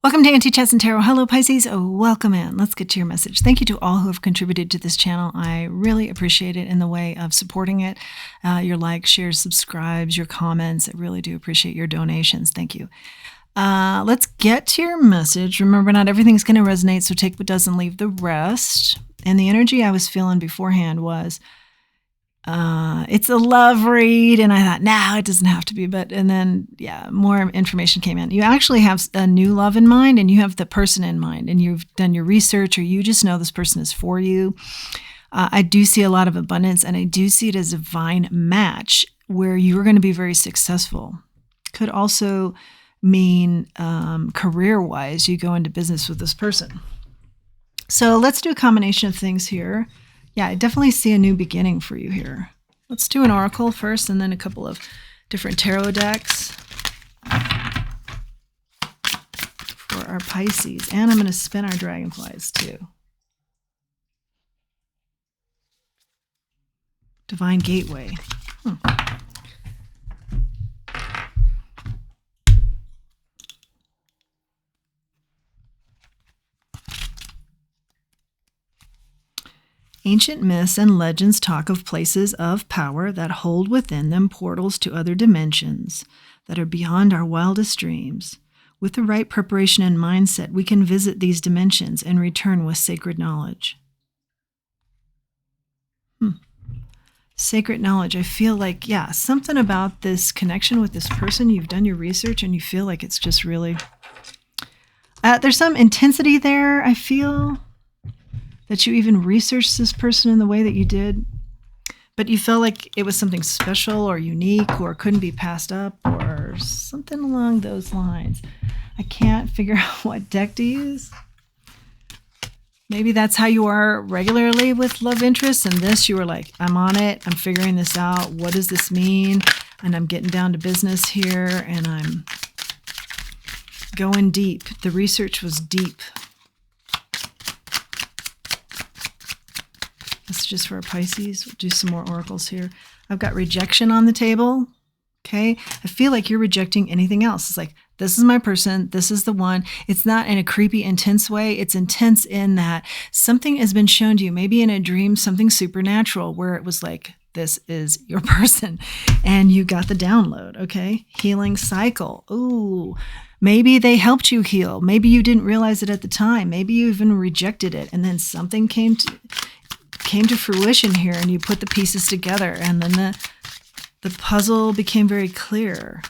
Welcome to Anti-Chats and Tarot. Hello, Pisces. Oh, welcome in. Let's get to your message. Thank you to all who have contributed to this channel. I really appreciate it in the way of supporting it. Your likes, shares, subscribes, your comments. I really do appreciate your donations. Thank you. Let's get to your message. Remember, not everything's going to resonate, so take what doesn't, leave the rest. And the energy I was feeling beforehand was, it's a love read, and I thought, no, it doesn't have to be. And then, more information came in. You actually have a new love in mind, and you have the person in mind, and you've done your research, or you just know this person is for you. I do see a lot of abundance, and I do see it as a divine match where you're going to be very successful. Could also mean career-wise, you go into business with this person. So let's do a combination of things here. Yeah, I definitely see a new beginning for you here. Let's do an oracle first and then a couple of different tarot decks for our Pisces. And I'm going to spin our dragonflies too. Divine Gateway. Ancient myths and legends talk of places of power that hold within them portals to other dimensions that are beyond our wildest dreams. With the right preparation and mindset, we can visit these dimensions and return with sacred knowledge. Sacred knowledge. I feel like, something about this connection with this person. You've done your research and you feel like it's just really... there's some intensity there, I feel. That you even researched this person in the way that you did, but you felt like it was something special or unique or couldn't be passed up or something along those lines. I can't figure out what deck to use. Maybe that's how you are regularly with love interests, and this you were like, I'm on it, I'm figuring this out, what does this mean? And I'm getting down to business here, and I'm going deep. The research was deep. Just for our Pisces. We'll do some more oracles here. I've got rejection on the table. Okay. I feel like you're rejecting anything else. It's like, this is my person. This is the one. It's not in a creepy, intense way. It's intense in that something has been shown to you, maybe in a dream, something supernatural where it was like, this is your person. And you got the download. Okay. Healing cycle. Ooh. Maybe they helped you heal. Maybe you didn't realize it at the time. Maybe you even rejected it. And then something came to fruition here, and you put the pieces together, and then the puzzle became very clear.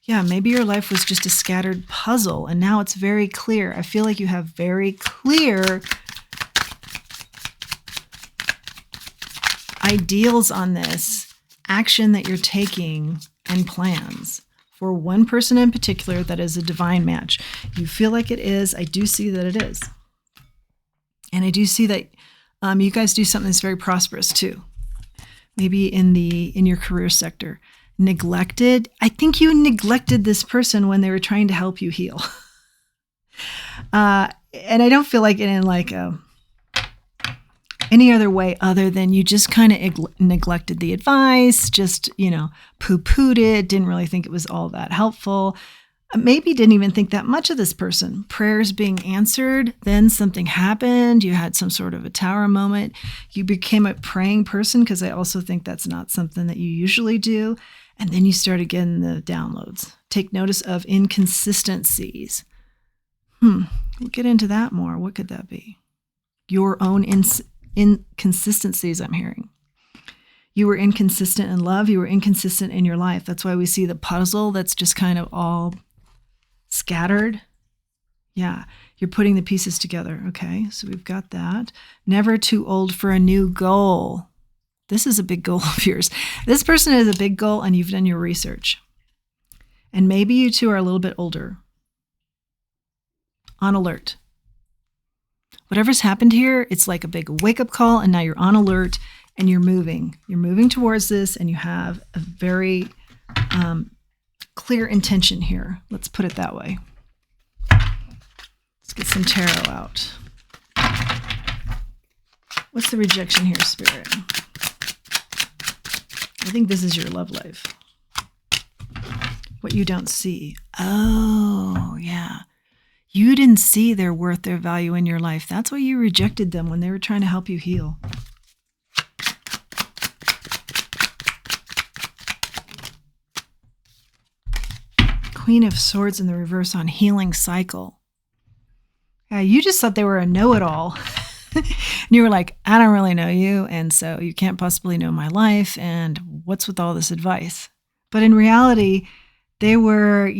Yeah, maybe your life was just a scattered puzzle, and now it's very clear. I feel like you have very clear ideals on this, action that you're taking, and plans for one person in particular that is a divine match. You feel like it is. I do see that it is. And I do see that you guys do something that's very prosperous too. Maybe in your career sector. Neglected. I think you neglected this person when they were trying to help you heal. And I don't feel like it in like any other way other than you just kind of neglected the advice, just, poo-pooed it, didn't really think it was all that helpful. Maybe didn't even think that much of this person. Prayers being answered, then something happened. You had some sort of a tower moment. You became a praying person, because I also think that's not something that you usually do. And then you started getting the downloads. Take notice of inconsistencies. We'll get into that more. What could that be? Your own inconsistencies, I'm hearing. You were inconsistent in love. You were inconsistent in your life. That's why we see the puzzle that's just kind of all scattered. Yeah, you're putting the pieces together. Okay, so we've got that. Never too old for a new goal. This is a big goal of yours. This person is a big goal, and you've done your research. And maybe you two are a little bit older. On alert. Whatever's happened here, it's like a big wake-up call, and now you're on alert, and you're moving. You're moving towards this, and you have a very clear intention here. Let's put it that way. Let's get some tarot out. What's the rejection here, Spirit? I think this is your love life. What you don't see. Oh, yeah. You didn't see their worth, their value in your life. That's why you rejected them when they were trying to help you heal. Queen of Swords in the reverse on healing cycle. Yeah, you just thought they were a know-it-all. And you were like, I don't really know you, and so you can't possibly know my life, and what's with all this advice? But in reality, they were,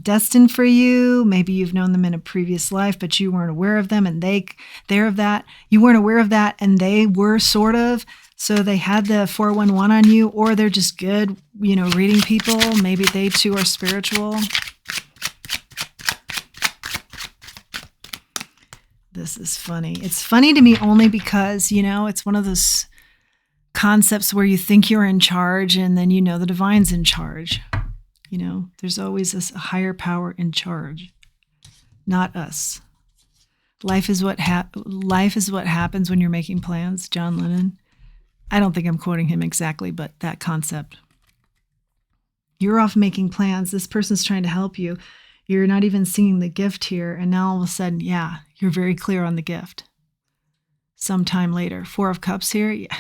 destined for you. Maybe you've known them in a previous life, but you weren't aware of them, and they're of that. You weren't aware of that, and they were sort of. So they had the 411 on you, or they're just good, reading people. Maybe they too are spiritual. This is funny. It's funny to me only because, it's one of those concepts where you think you're in charge and then the divine's in charge. There's always a higher power in charge, not us. Life is what happens when you're making plans, John Lennon. I don't think I'm quoting him exactly, but that concept. You're off making plans. This person's trying to help you. You're not even seeing the gift here. And now all of a sudden, you're very clear on the gift. Sometime later. 4 of Cups here. Yeah.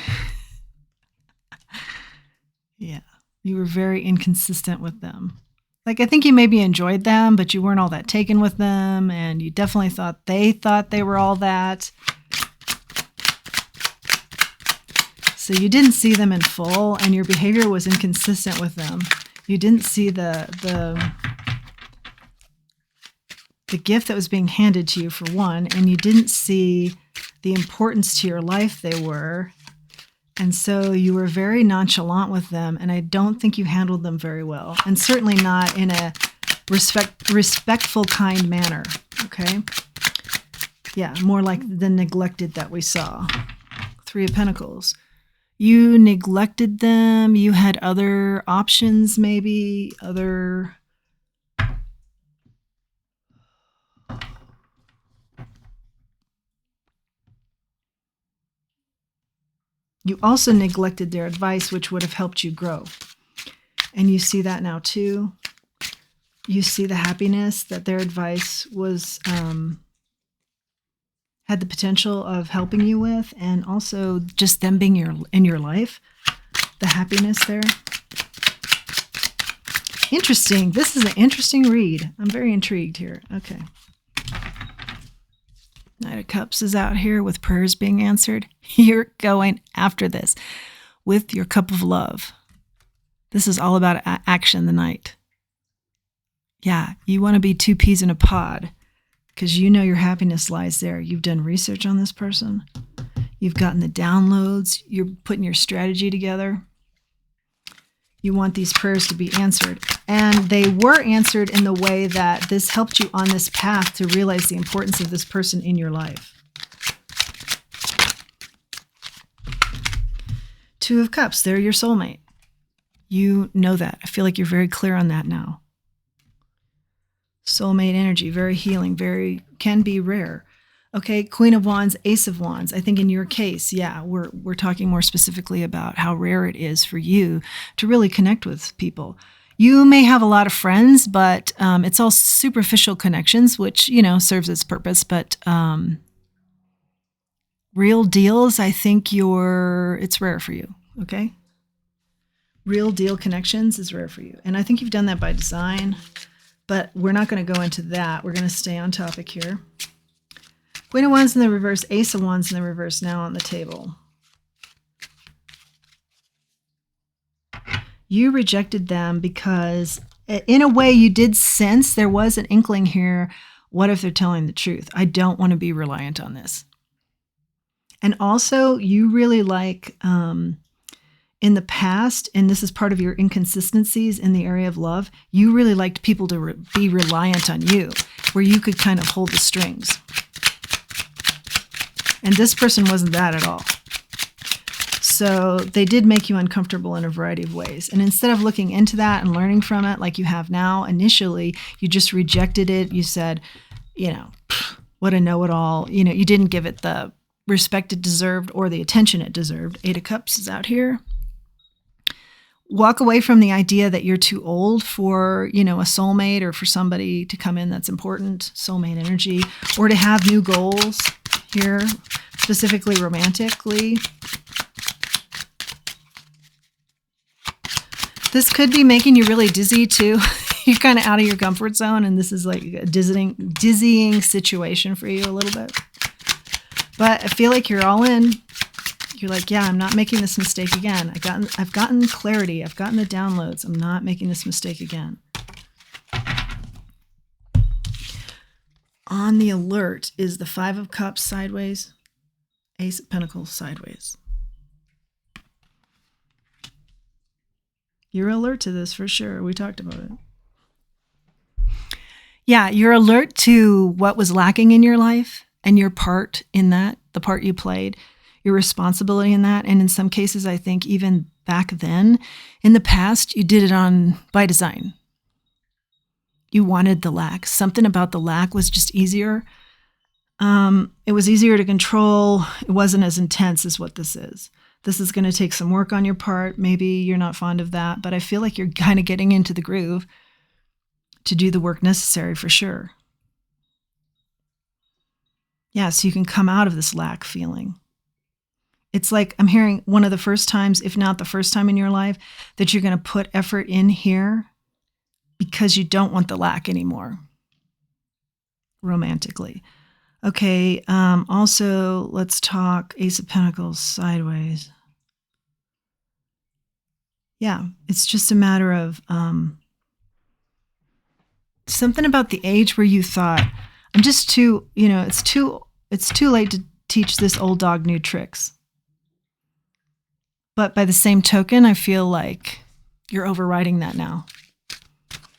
Yeah. You were very inconsistent with them. Like, I think you maybe enjoyed them, but you weren't all that taken with them. And you definitely thought they were all that. So you didn't see them in full, and your behavior was inconsistent with them. You didn't see the gift that was being handed to you, for one, and you didn't see the importance to your life they were. And so you were very nonchalant with them, and I don't think you handled them very well, and certainly not in a respectful, kind manner, okay? Yeah, more like the neglected that we saw. 3 of Pentacles. You neglected them. You had other options, maybe, other... You also neglected their advice, which would have helped you grow. And you see that now too. You see the happiness that their advice was had the potential of helping you with, and also just them being in your life. The happiness there. Interesting. This is an interesting read. I'm very intrigued here. Okay. Knight of Cups is out here with prayers being answered. You're going after this with your cup of love. This is all about action, the Knight. Yeah, you want to be 2 peas in a pod because your happiness lies there. You've done research on this person. You've gotten the downloads. You're putting your strategy together. You want these prayers to be answered. And they were answered in the way that this helped you on this path to realize the importance of this person in your life. 2 of Cups, they're your soulmate. You know that. I feel like you're very clear on that now. Soulmate energy, very healing, can be rare. Okay, Queen of Wands, Ace of Wands. I think in your case, we're talking more specifically about how rare it is for you to really connect with people. You may have a lot of friends, but it's all superficial connections, which, serves its purpose. But real deals, I think it's rare for you, okay? Real deal connections is rare for you. And I think you've done that by design, but we're not going to go into that. We're going to stay on topic here. Queen of Wands in the reverse, Ace of Wands in the reverse now on the table. You rejected them because, in a way, you did sense there was an inkling here. What if they're telling the truth? I don't want to be reliant on this. And also, you really like, in the past, and this is part of your inconsistencies in the area of love, you really liked people to be reliant on you, where you could kind of hold the strings. And this person wasn't that at all. So they did make you uncomfortable in a variety of ways. And instead of looking into that and learning from it like you have now, initially, you just rejected it. You said, what a know-it-all. You didn't give it the respect it deserved or the attention it deserved. 8 of Cups is out here. walk away from the idea that you're too old for, a soulmate or for somebody to come in that's important, soulmate energy, or to have new goals here, specifically romantically. This could be making you really dizzy too. You're kind of out of your comfort zone, and this is like a dizzying situation for you a little bit. But I feel like you're all in. You're like, yeah, I'm not making this mistake again. I've gotten clarity. I've gotten the downloads. I'm not making this mistake again. On the alert is the Five of Cups sideways, Ace of Pentacles sideways. You're alert to this for sure. We talked about it. Yeah, you're alert to what was lacking in your life and your part in that, the part you played, your responsibility in that. And in some cases, I think even back then, in the past, you did it by design. You wanted the lack. Something about the lack was just easier. It was easier to control. It wasn't as intense as what this is. This is going to take some work on your part. Maybe you're not fond of that, but I feel like you're kind of getting into the groove to do the work necessary for sure. Yeah, so you can come out of this lack feeling. It's like I'm hearing one of the first times, if not the first time in your life, that you're going to put effort in here because you don't want the lack anymore, romantically. Okay, also, let's talk Ace of Pentacles sideways. Yeah, it's just a matter of something about the age where you thought, I'm just too, it's too late to teach this old dog new tricks. But by the same token, I feel like you're overriding that now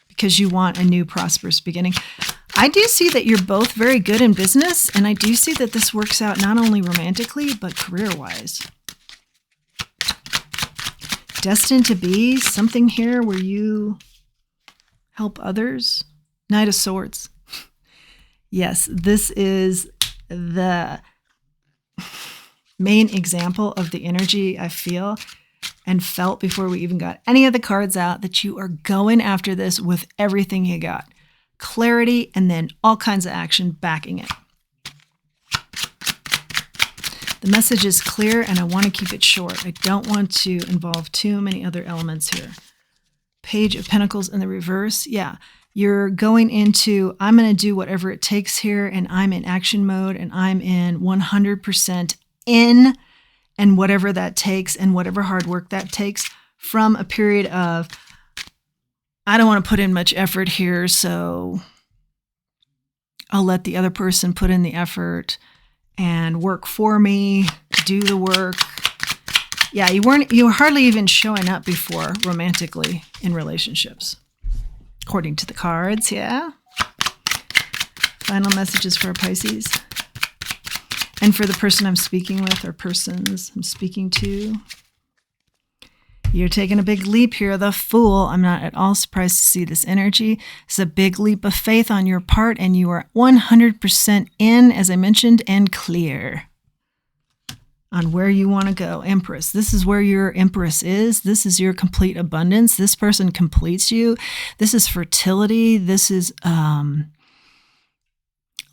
because you want a new prosperous beginning. I do see that you're both very good in business, and I do see that this works out not only romantically, but career-wise. Destined to be something here where you help others. Knight of Swords. Yes, this is the main example of the energy I feel and felt before we even got any of the cards out, that you are going after this with everything you got. Clarity and then all kinds of action backing it. The message is clear and I want to keep it short. I don't want to involve too many other elements here. Page of Pentacles in the reverse. Yeah, you're going into, I'm going to do whatever it takes here, and I'm in action mode, and I'm in 100% in, and whatever that takes and whatever hard work that takes, from a period of, I don't want to put in much effort here, so I'll let the other person put in the effort and work for me, do the work. Yeah, you were hardly even showing up before romantically in relationships, according to the cards, yeah. Final messages for our Pisces. And for the person I'm speaking with, or persons I'm speaking to. You're taking a big leap here, the Fool. I'm not at all surprised to see this energy. It's a big leap of faith on your part, and you are 100% in, as I mentioned, and clear on where you want to go. Empress. This is where your Empress is. This is your complete abundance. This person completes you. This is fertility. This is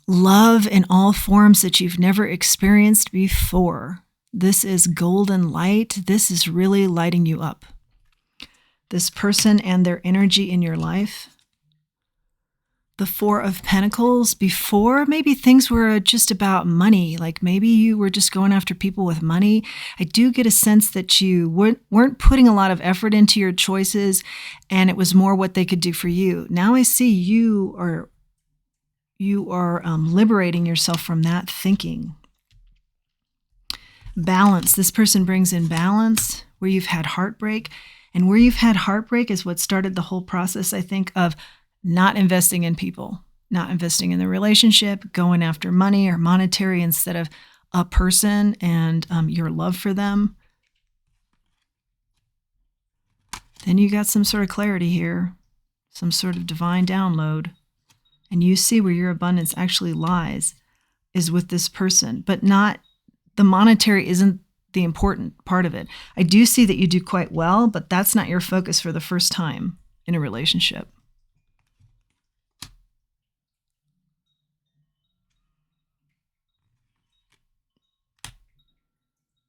love in all forms that you've never experienced before. This is golden light. This is really lighting you up. This person and their energy in your life. The Four of Pentacles. Before, maybe things were just about money. Like maybe you were just going after people with money. I do get a sense that you weren't putting a lot of effort into your choices, and it was more what they could do for you. Now I see you are liberating yourself from that thinking. Balance. This person brings in balance where you've had heartbreak. And where you've had heartbreak is what started the whole process, I think, of not investing in people, not investing in the relationship, going after money or monetary instead of a person and your love for them. Then you got some sort of clarity here, some sort of divine download. And you see where your abundance actually lies is with this person, but not, the monetary isn't the important part of it. I do see that you do quite well, but that's not your focus for the first time in a relationship.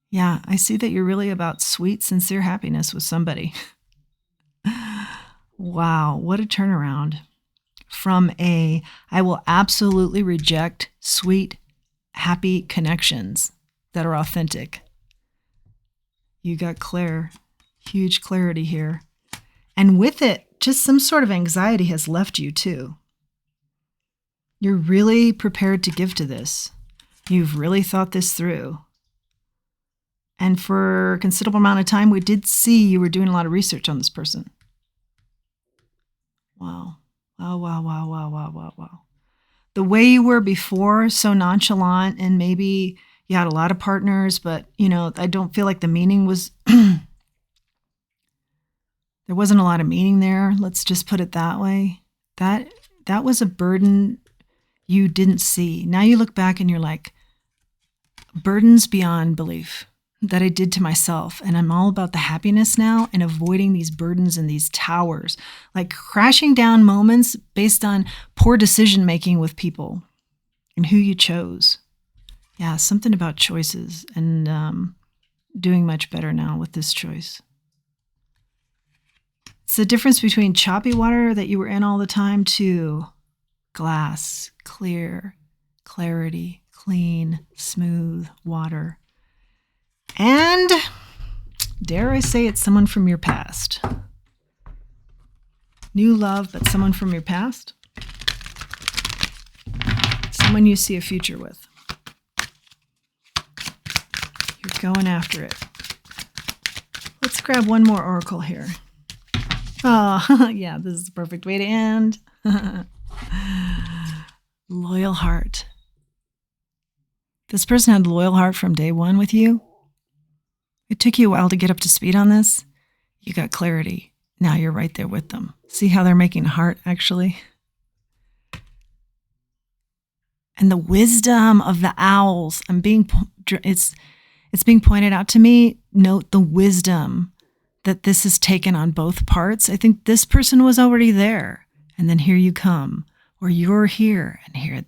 Yeah, I see that you're really about sweet, sincere happiness with somebody. Wow, what a turnaround. From I will absolutely reject sweet, happy connections that are authentic. You got huge clarity here. And with it, just some sort of anxiety has left you too. You're really prepared to give to this. You've really thought this through. And for a considerable amount of time, we did see you were doing a lot of research on this person. Wow. Wow, wow, wow, wow, wow, wow, wow. The way you were before, so nonchalant, and maybe you had a lot of partners, but, I don't feel like the meaning was, there wasn't a lot of meaning there. Let's just put it that way. That was a burden you didn't see. Now you look back and you're like, burdens beyond belief that I did to myself. And I'm all about the happiness now and avoiding these burdens and these towers, like crashing down moments based on poor decision making with people and who you chose. Yeah, something about choices, and doing much better now with this choice. It's the difference between choppy water that you were in all the time to glass, clear, clarity, clean, smooth water. And dare I say it's someone from your past. New love, but someone from your past. Someone you see a future with. You're going after it. Let's grab one more oracle here. Oh, yeah, this is the perfect way to end. Loyal heart. This person had a loyal heart from day one with you. It took you a while to get up to speed on this. You got clarity. Now you're right there with them. See how they're making a heart, actually? And the wisdom of the owls. It's being pointed out to me. Note the wisdom that this is taken on both parts. I think this person was already there. And then here you come. Or you're here. And here,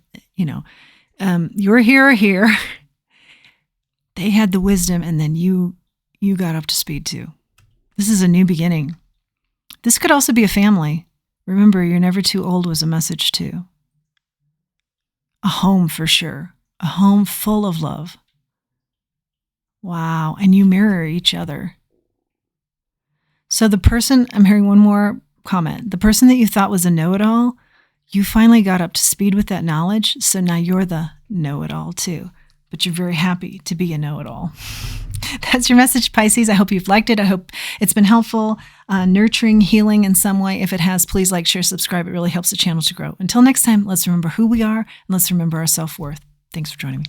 you're here or here. They had the wisdom, and then you got up to speed too. This is a new beginning. This could also be a family. Remember, you're never too old was a message too. A home for sure. A home full of love. Wow. And you mirror each other. So the person, I'm hearing one more comment. The person that you thought was a know-it-all, you finally got up to speed with that knowledge. So now you're the know-it-all too. But you're very happy to be a know-it-all. That's your message, Pisces. I hope you've liked it. I hope it's been helpful, nurturing, healing in some way. If it has, please like, share, subscribe. It really helps the channel to grow. Until next time, let's remember who we are, and let's remember our self-worth. Thanks for joining me.